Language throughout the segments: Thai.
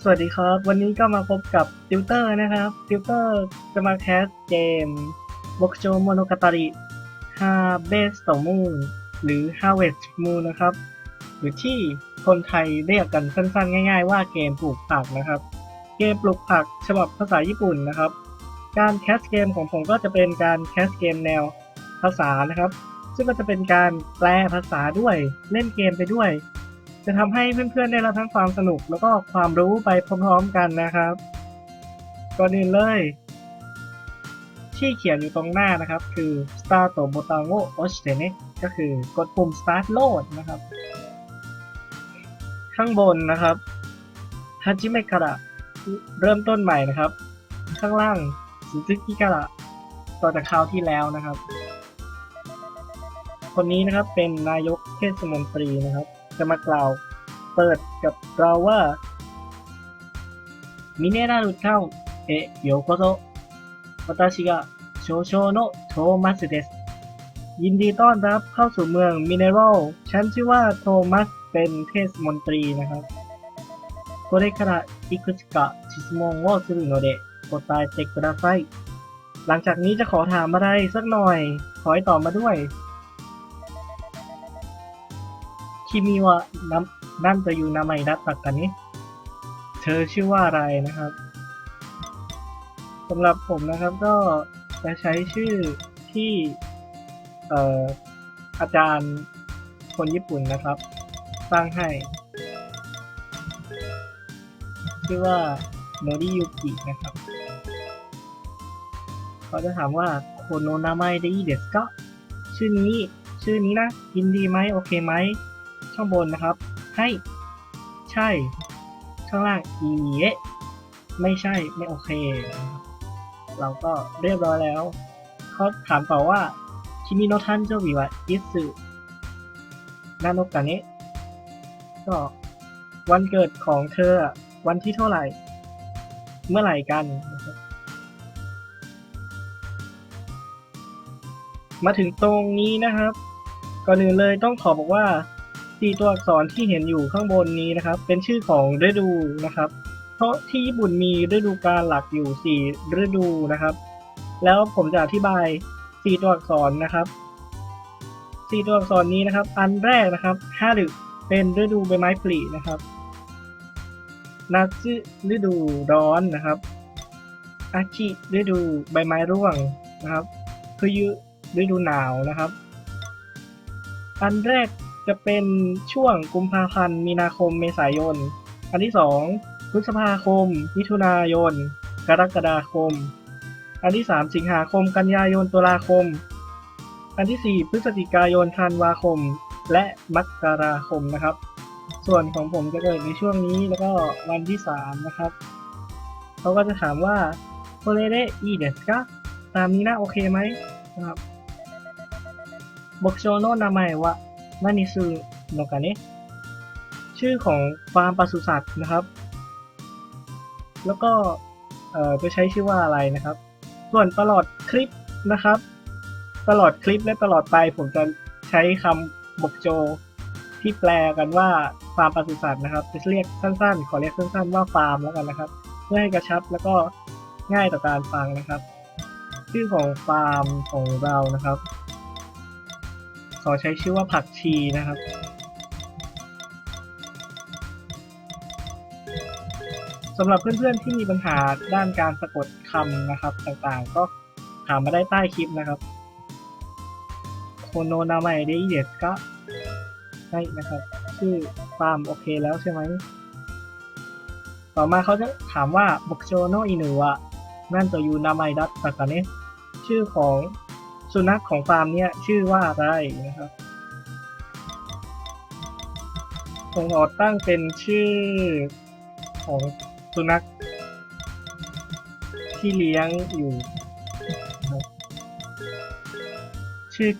วัสดีครับวันนี้ก็มาพบกับติวเตอร์นะครับติวเตอร์จะมาแคสเกม牧場物語ฮาเบสต์มูนหรือ Harvest Moon นะครับหรือที่คนไทยเรียกกันสั้นๆง่ายๆว่าเกมปลูกผักนะครับเกมปลูกผักฉบับภาษาญี่ปุ่นนะครับการแคสเกมของผมก็จะเป็นการแคสเกมแนวภาษานะครับซึ่งก็จะเป็นการแปลภาษาด้วยเล่นเกมไปด้วยจะทำให้เพื่อนๆได้รับทั้งความสนุกแล้วก็ความรู้ไปพร้อมๆกันนะครับก่อนอื่นเลยที่เขียนอยู่ตรงหน้านะครับคือ Start โบตันโอโอชิเตเนะก็คือกดปุ่ม Start โหลดนะครับข้างบนนะครับฮาจิเมะการะเริ่มต้นใหม่นะครับข้างล่างสุซึกิการะต่อจากคราวที่แล้วนะครับคนนี้นะครับเป็นนายกเทศมนตรีนะครับจะมากล่าวเปิดกับเราว่ามิเนรัลタウンへようこそ私が少々のโทมัสですยินดีต้อนรับเข้าสู่เมืองมิเนรัลฉันชื่อว่าโทมัสเป็นเทศมนตรีนะครับこれからいくつか質問をするので答えてくださいหลังจากนี้จะขอถามอะไรสักหน่อยขอให้ตอบมาด้วยคิมิวะนั่นจะอยู่นามัยดัตตะกันนี้เธอชื่อว่าอะไรนะครับสำหรับผมนะครับก็จะใช้ชื่อที่อาจารย์คนญี่ปุ่นนะครับสร้างให้ชื่อว่าโนริยุกินะครับเขาจะถามว่าโคโนนามัยได้เดสก็ชื่อนี้นะยินดีไหมโอเคไหมข้างบนนะครับให้ใช่ข้างล่างอีเอะไม่ใช่ไม่โอเคนะครับเราก็เรียบร้อยแล้วเขาถามต่อว่าคิมิโนะทันโจบิวะอิสึนาโนกะเนะก็วันเกิดของเธอวันที่เท่าไหร่เมื่อไหร่กันนะครับมาถึงตรงนี้นะครับก่อนอื่นเลยต้องขอบอกว่า4ตัวอักษรที่เห็นอยู่ข้างบนนี้นะครับเป็นชื่อของฤดูนะครับเพราะที่ญี่ปุ่นมีฤดูกาลหลักอยู่4ฤดูนะครับแล้วผมจะอธิบาย4ตัวอักษรนะครับ4ตัวอักษรนี้นะครับอันแรกนะครับฮารุเป็นฤดูใบไม้ผลินะครับนาซึฤดูร้อนนะครับอาคิฤดูใบไม้ร่วงนะครับคุยุฤดูหนาวนะครับอันแรกจะเป็นช่วงกุมภาพันธ์มีนาคมเมษายนอันที่2พฤษภาคมมิถุนายนกรกฎาคมอันที่3สิงหาคมกันยายนตุลาคมอันที่4พฤศจิกายนธันวาคมและมกราคมนะครับส่วนของผมจะเกิดในช่วงนี้แล้วก็วันที่3นะครับเขาก็จะถามว่าโคเรเดอีเดสกะตามนี้นะโอเคไหมนะครับ牧場の名前は何するのかねชื่อของฟาร์มปศุสัตว์นะครับแล้วก็จะใช้ชื่อว่าอะไรนะครับส่วนตลอดคลิปนะครับตลอดคลิปและตลอดไปผมจะใช้คำบกโจที่แปลกันว่าฟาร์มปศุสัตว์นะครับจะเรียกสั้นๆขอเรียกสั้นๆว่าฟาร์มแล้วกันนะครับเพื่อให้กระชับแล้วก็ง่ายต่อการฟังนะครับชื่อของฟาร์มของเรานะครับขอใช้ชื่อว่าผักชีนะครับสำหรับเพื่อนๆที่มีปัญหาด้านการสะกดคำนะครับต่างๆก็ถามมาได้ใต้คลิปนะครับโคโนนามัยเดอิเดสกะใช่นะครับชื่อฟาร์มโอเคแล้วใช่ไหมต่อมาเขาจะถามว่าบกโจโนอินุวะนั่นจะอยู่นามัยดัตตะกะเนะชื่อของสุนัขของฟาร์มเนี่ยชื่อว่าอะไรนะครับผมขอตั้งเป็นชื่อของสุนัขที่เลี้ยงอยู่นะครับชื่อ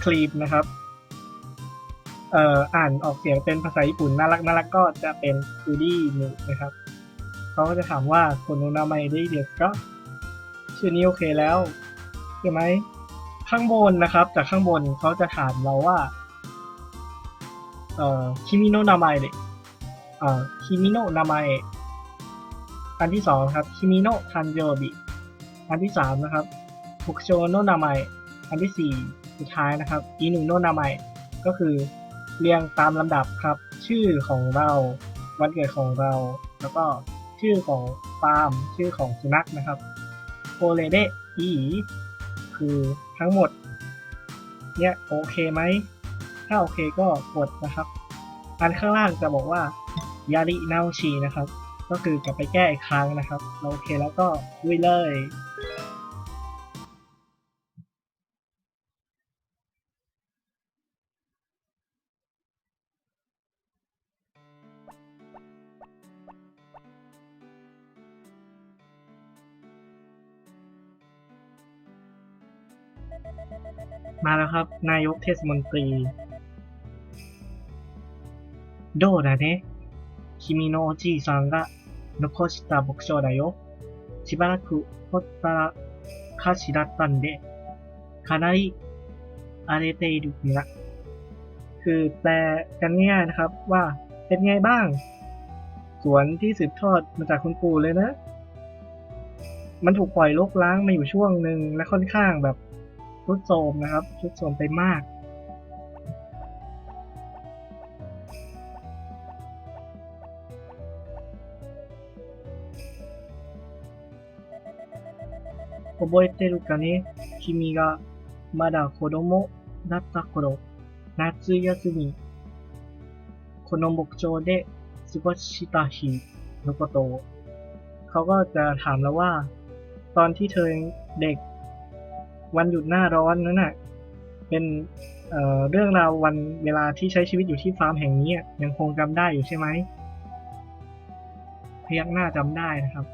คลีปนะครับอ่านออกเสียงเป็นภาษาญี่ปุ่นน่ารักก็จะเป็นคูดี้นึนะครับเขาก็จะถามว่าโคโนนามัยได้เดสก็ชื่อนี้โอเคแล้วใช่ไหมข้างบนนะครับจากข้างบนเขาจะถามเราว่าคิมิโนะนามัยคิมิโนะนามัย อันที่2ครับคิมิโนะทันโยบิอันที่3นะครับฟุกโชโนะนาไมอันที่4สุดท้ายนะครับอินุโนะนาไมก็คือเรียงตามลำดับครับชื่อของเราวันเกิดของเราแล้วก็ชื่อของฟาร์มชื่อของสุนัขนะครับโคเรเดะอีคือทั้งหมดเนี่ยโอเคไหมถ้าโอเคก็กดนะครับอันข้างล่างจะบอกว่ายารินาโอชินะครับก็คือกลับไปแก้อีกครั้งนะครับโอเคแล้วก็ลุยเลยมาแล้วครับนายกเทศมนตรีโดดะเนะ君のおじいさんが残した牧場だよ。しばらくほったらかしだったんで、かなり荒れているนะคือแปลกันง่ายๆนะครับว่าเป็นไงบ้างสวนที่สืบทอดมาจากคุณปู่เลยนะมันถูกปล่อยรกร้างมาอยู่ช่วงหนึ่งและค่อนข้างแบบทรุดโทรมนะครับทรุดโทรมไปมาก覚えてるかね君がまだ子供だった頃、夏休み、この牧場で過ごした日のことをเขาก็จะถามแล้วว่าตอนที่เธอเด็กวันหยุดหน้าร้อนนั้นน่ะเป็นเรื่องราววันเวลาที่ใช้ชีวิตอยู่ที่ฟาร์มแห่งนี้ยังคงจำได้อยู่ใช่ไหมพยักหน้าจำได้นะครับ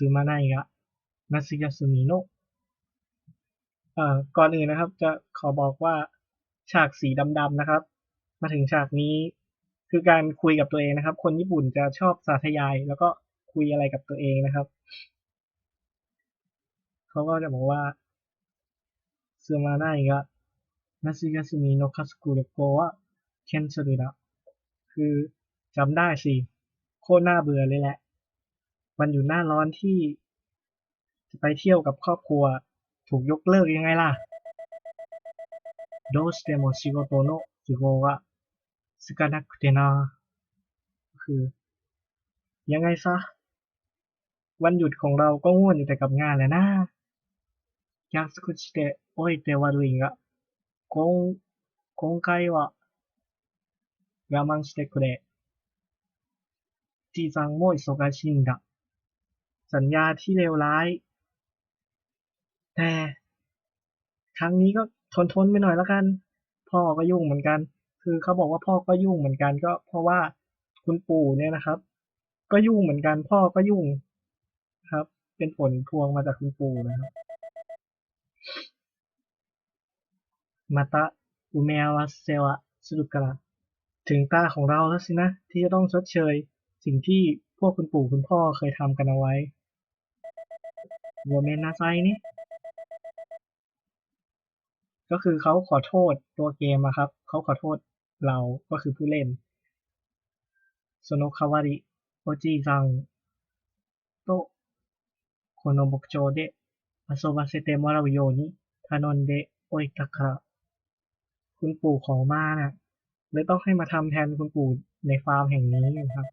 ซึมาไนกะนัตสึยาสึมิโนะก่อนอื่นนะครับจะขอบอกว่าฉากสีดำๆนะครับมาถึงฉากนี้คือการคุยกับตัวเองนะครับคนญี่ปุ่นจะชอบสาธยายแล้วก็คุยอะไรกับตัวเองนะครับเขาก็จะบอกว่าซึมาไนกะนัตสึยาสึมิโนะคาสึกุเรโกะเคนเซรุระคือจำได้สิโคตรน่าเบื่อเลยแหละวันหยุดหน้าร้อนที่จะไปเที่ยวกับครอบครัวถูกยกเลิกยังไงล่ะどうしても仕事の都合が少なくてなคือยังไงซะวันหยุดของเราก็ง่วนอยู่แต่กับงานแหละนะ約束しておいて悪いが今回は我慢してくれじいさんも忙しいんだสัญญาที่เลวร้ายแต่ครั้งนี้ก็ทนไปหน่อยแล้วกันพ่อก็ยุ่งเหมือนกันคือเขาบอกว่าพ่อก็ยุ่งเหมือนกันก็เพราะว่าคุณปู่เนี่ยนะครับก็ยุ่งเหมือนกันพ่อก็ยุ่งครับเป็นผลพวงมาจากคุณปู่นะครับมาตะอุเมะวะเซวะสุรุกะระถึงตาของเราแล้วสินะที่จะต้องชดเชยสิ่งที่พวกคุณปู่คุณพ่อเคยทำกันเอาไว้โวเมนนาไซนี่ก็คือเขาขอโทษตัวเกมอะครับเขาขอโทษเราก็คือผู้เล่นโซโนะคาวาริโอจิซังโตโคโนบุกโจเดะอาโซบาเซเตมะราโยนิทานอนเดะโออิตะคะคุณปู่ขอมาน่ะเลยต้องให้มาทำแทนคุณปู่ในฟาร์มแห่งนี้ครับ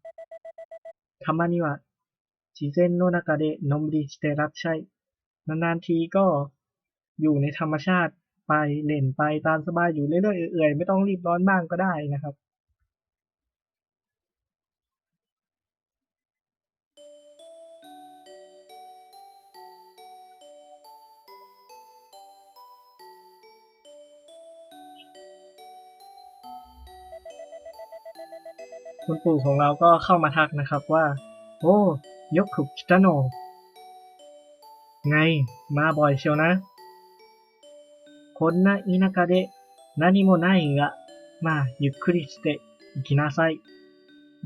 ทามานิวะชิเซนโนนากะเดะนมริชิเตรัตใช่นานๆทีก็อยู่ในธรรมชาติไปเล่นไปตามสบายอยู่เรื่อยๆเอื่อยๆไม่ต้องรีบร้อนบ้างก็ได้นะครับคุณปู่ของเราก็เข้ามาทักนะครับว่าโอ้ยกขุคิตาโนะไงมาบ่อยเชียวนะこんな田舎で何もないがมาゆっくりして行きなさい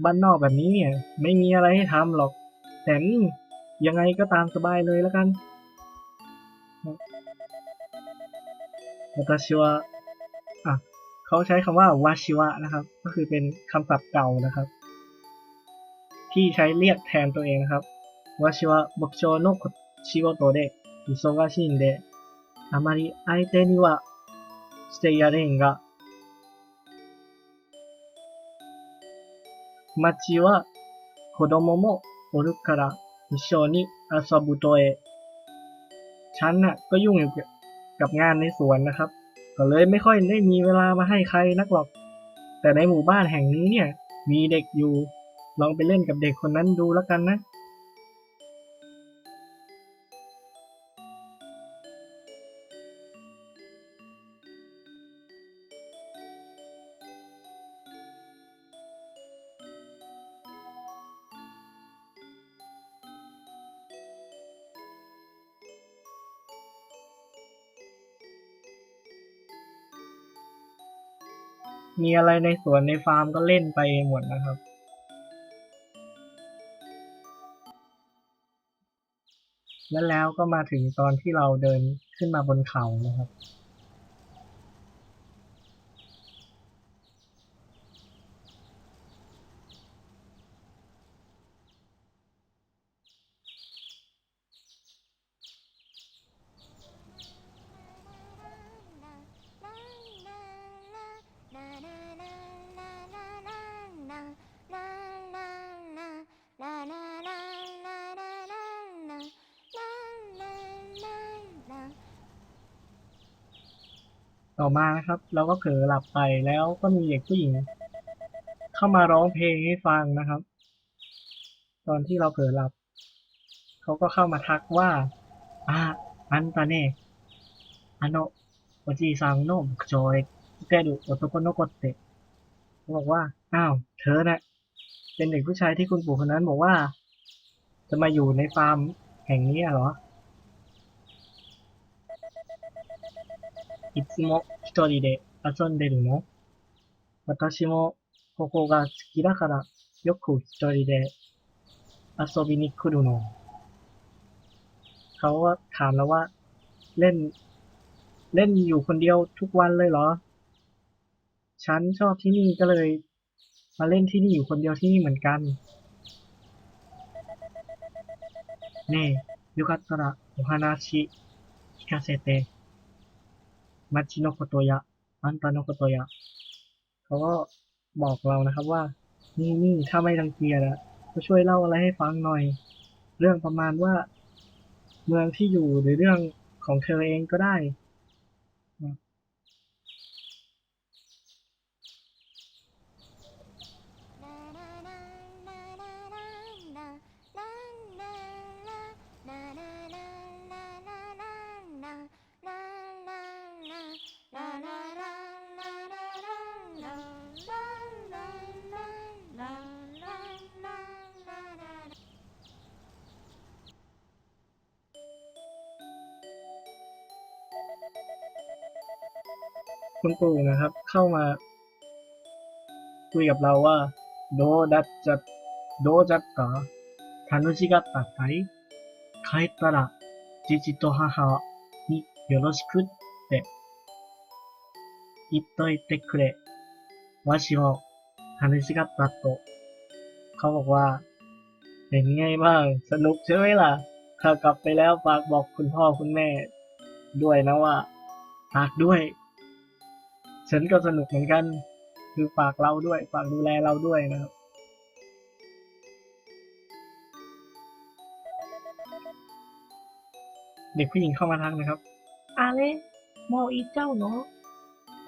บ้านนอกแบบนี้เนี่ยไม่มีอะไรให้ทำหรอกแต่ยังไงก็ตามสบายเลยแล้วกัน私はเขา เขาใช้คำว่าวาชิวะนะครับก็คือเป็นคำศัพท์เก่านะครับที่ใช้เรียกแทนตัวเองนะครับวาชิวะ牧場の仕事で忙しいんであまり相手にはしてやれんが町は子供もおるから一緒に遊ぶとえฉันน่ะก็ยุ่งอยู่กับงานในสวนนะครับก็เลยไม่ค่อยได้มีเวลามาให้ใครนักหรอกแต่ในหมู่บ้านแห่งนี้เนี่ยมีเด็กอยู่ลองไปเล่นกับเด็กคนนั้นดูแล้วกันนะมีอะไรในสวนในฟาร์มก็เล่นไปหมดนะครับแล้วก็มาถึงตอนที่เราเดินขึ้นมาบนเขานะครับต่อมานะครับเราก็เผลอหลับไปแล้วก็มีเด็กผู้หญิงเข้ามาร้องเพลงให้ฟังนะครับตอนที่เราเผลอหลับเขาก็เข้ามาทักว่าอันตาเน่โอจิซังโนะบุกโจเอะเตรุโอโตโกโนะโกเตะเขาบอกว่าอ้าวเธอน่ะเป็นเด็กผู้ชายที่คุณปู่คนนั้นบอกว่าจะมาอยู่ในฟาร์มแห่งนี้เหรอいつも一人で遊んでるの私もここが好きだからよく一人で遊びに来るのเขาว่าถามแล้วว่าเล่นอยู่คนเดียวทุกวันเลยเหรอฉันชอบที่นี่ก็เลยมาเล่นที่นี่อยู่คนเดียวที่นี่เหมือนกันねえよかったらお話聞かせて町のことやあんたのことやเขาก็บอกเรานะครับว่านี่ถ้าไม่รังเกียจอะก็ช่วยเล่าอะไรให้ฟังหน่อยเรื่องประมาณว่าเมืองที่อยู่หรือเรื่องของเธอเองก็ได้คุณปู่นะครับเข้ามาคุยกับเราว่าโดจัดตา楽しかったかい帰ったら父と母によろしくって言っといてくれわしも楽しかったとเขาบอกว่าเป็นไงบ้างสนุกใช่ไหมล่ะถ้ากลับไปแล้วฝากบอกคุณพ่อคุณแม่ด้วยนะว่าฝากด้วยฉันก็สนุกเหมือนกันคือฝากเราด้วยฝากดูแลเราด้วยนะครับเด็กผู้หญิงเข้ามาทักนะครับอาเล่มออีเจ้าเนาะ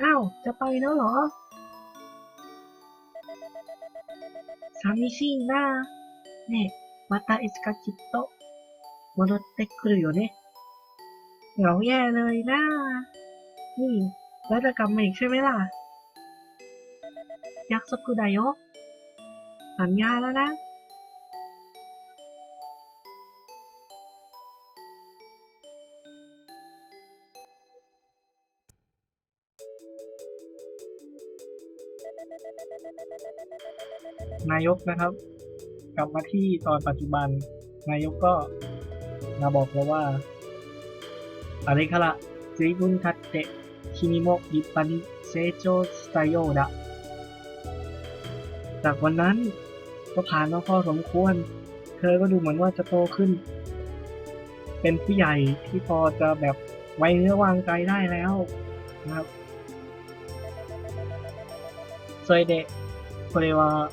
อ้าวจะไปแล้วเหรอ寂しいなねえまたいつかきっと戻ってくるよねเหงาแย่เลยนะนี่แล้วจะกลับมาอีกใช่ไหมล่ะยักษ์สกุไดโยสัญญาแล้วนะนายกนะครับกลับมาที่ตอนปัจจุบันนายกก็มาบอกเราว่าอะไรคะละ随分経って君も立派に成長したようだจากวันนั้นก็ผ่านมาพอสมควรเธอก็ดูเหมือนว่าจะโตขึ้นเป็นผู้ใหญ่ที่พอจะแบบไว้เนื้อวางใจได้แล้วนะครับそれでこれは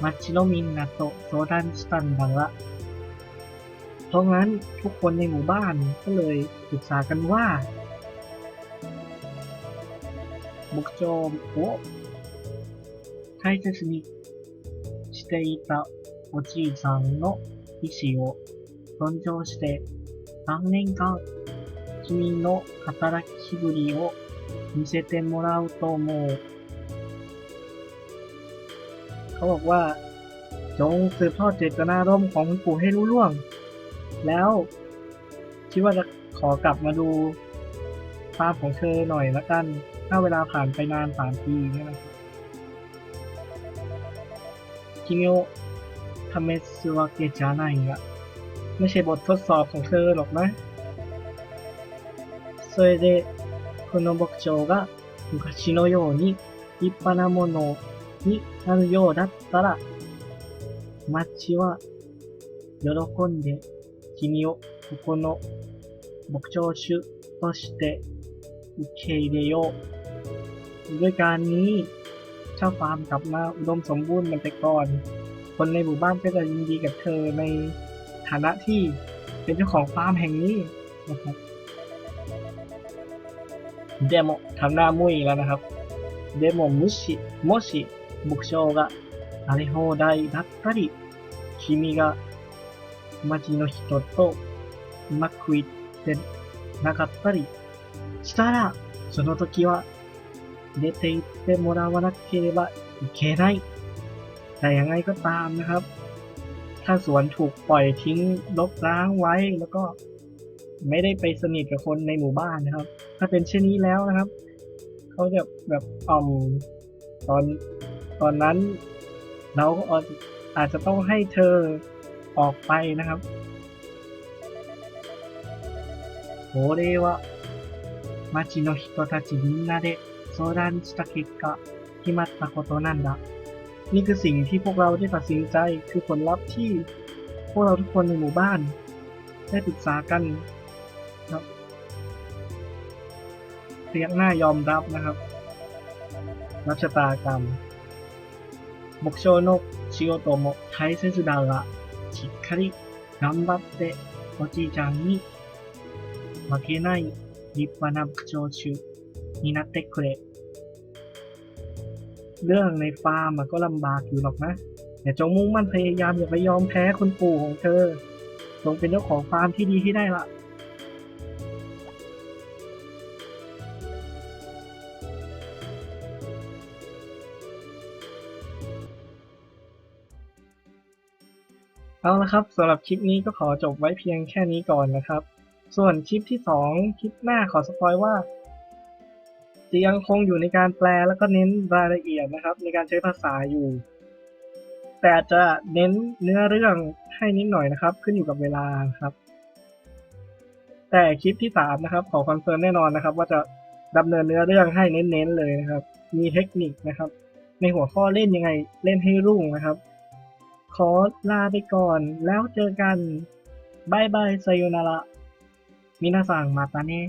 町のみんなと相談したんだがเพราะงั้นทุกคนในหมู่บ้านก็เลยปรึกษากันว่า牧場を大切にしていたおじいさんの意思を尊重して3年間君の働きぶりを見せてもらうと思うเขาบอกว่าจงสืบทอดเจตนารมณ์ของคุณปู่ให้รู้ล่วงแล้วคิดว่าจะขอกลับมาดูฟาร์มของเธอหน่อยละกันถ้าเวลาผ่านไปนาน3 ปีเนี่ยนะคิมิโอะทำเมสึวะเกะจาไนอะไม่ใช่บททดสอบของเธอหรอกนะそれでこの牧場が昔のように立派なものになるようだったら町は喜んで君をここの牧場主として受け入れようด้วยการนี้ถ้าฟาร์มกลับมาอุดมสมบูรณ์เหมือนแต่ก่อนคนในหมู่บ้านก็จะยินดีกับเธอในฐานะที่เป็นเจ้าของฟาร์มแห่งนี้นะครับเดโมทำหน้ามุ้ยแล้วนะครับเดโมもし牧場が荒れ放題だったり君が町の人とうまくいってなかったりしたらその時は出て行ってもらわなければいけないแต่ยังไงก็ตามนะครับถ้าสวนถูกปล่อยทิ้งรกร้างไว้แล้วก็ไม่ได้ไปสนิทกับคนในหมู่บ้านนะครับถ้าเป็นเช่นนี้แล้วนะครับเขาจะแบบตอนนั้นเราก็อาจจะต้องให้เธอออกไปนะครับこれは町の人たちみんなで相談した結果決まったことなんだนี่คือสิ่งที่พวกเราได้ตัดสินใจคือผลลัพธ์ที่พวกเราทุกคนในหมู่บ้านได้ปรึกษากันครับเรียกหน้ายอมรับนะครับรับชะตากรรม牧場の仕事も大切だがしっかり頑張っておじいちゃんに負けない立派な牧場主になってくれเรื่องในฟาร์มก็ลำบากอยู่หรอกนะแต่จงมุ่งมั่นพยายามอย่าไปยอมแพ้คุณปู่ของเธอจงเป็นเจ้าของฟาร์มที่ดีที่ได้ละเอาละครับสำหรับคลิปนี้ก็ขอจบไว้เพียงแค่นี้ก่อนนะครับส่วนคลิปที่2คลิปหน้าขอสปอยว่าจะยังคงอยู่ในการแปลแล้วก็เน้นรายละเอียดนะครับในการใช้ภาษาอยู่แต่จะเน้นเนื้อเรื่องให้นิดหน่อยนะครับขึ้นอยู่กับเวลาครับแต่คลิปที่3นะครับขอคอนเฟิร์มแน่นอนนะครับว่าจะดำเนินเนื้อเรื่องให้เน้นๆเลยนะครับมีเทคนิคนะครับในหัวข้อเล่นยังไงเล่นให้รุ่งนะครับขอลาไปก่อนแล้วเจอกันบายบายไซโยนาระมินาซังมาตาเนะ